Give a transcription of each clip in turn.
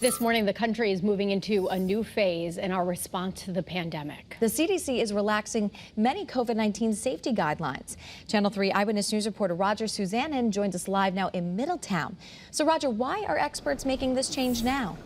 This morning, the country is moving into a new phase in our response to the pandemic. The CDC is relaxing many COVID-19 safety guidelines. Channel 3 Eyewitness News reporter Roger Suzanin joins us live now in Middletown. So, Roger, why are experts making this change now?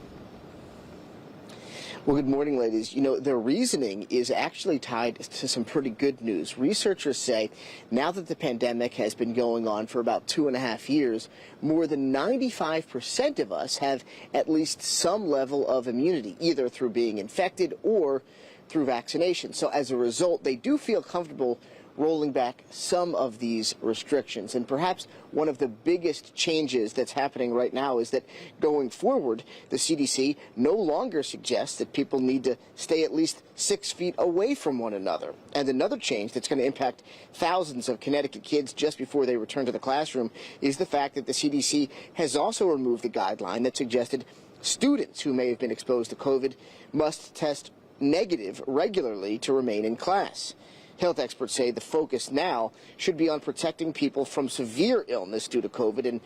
Well, good morning, ladies. You know, their reasoning is actually tied to some pretty good news. Researchers say now that the pandemic has been going on for about 2.5 years, more than 95% of us have at least some level of immunity, either through being infected or through vaccination. So as a result, they do feel comfortable rolling back some of these restrictions. And perhaps one of the biggest changes that's happening right now is that going forward, the CDC no longer suggests that people need to stay at least 6 feet away from one another. And another change that's going to impact thousands of Connecticut kids just before they return to the classroom is the fact that the CDC has also removed the guideline that suggested students who may have been exposed to COVID must test negative regularly to remain in class. Health experts say the focus now should be on protecting people from severe illness due to COVID, and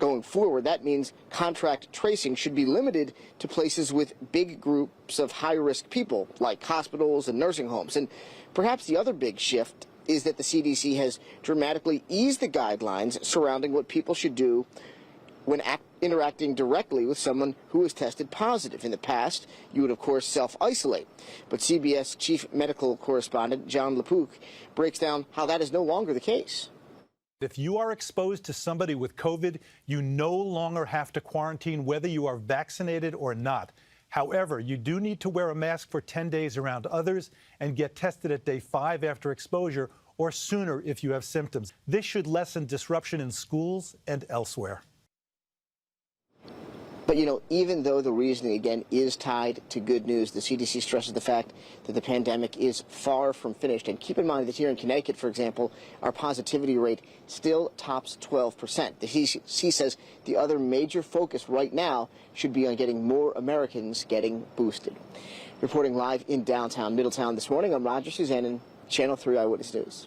going forward, that means contact tracing should be limited to places with big groups of high-risk people, like hospitals and nursing homes. And perhaps the other big shift is that the CDC has dramatically eased the guidelines surrounding what people should do when interacting directly with someone who is tested positive. In the past, you would, of course, self-isolate. But CBS chief medical correspondent John LaPook breaks down how that is no longer the case. If you are exposed to somebody with COVID, you no longer have to quarantine whether you are vaccinated or not. However, you do need to wear a mask for 10 days around others and get tested at day 5 after exposure or sooner if you have symptoms. This should lessen disruption in schools and elsewhere. But, you know, even though the reasoning, again, is tied to good news, the CDC stresses the fact that the pandemic is far from finished. And keep in mind that here in Connecticut, for example, our positivity rate still tops 12%. The CDC says the other major focus right now should be on getting more Americans getting boosted. Reporting live in downtown Middletown this morning, I'm Roger Suzanin, Channel 3 Eyewitness News.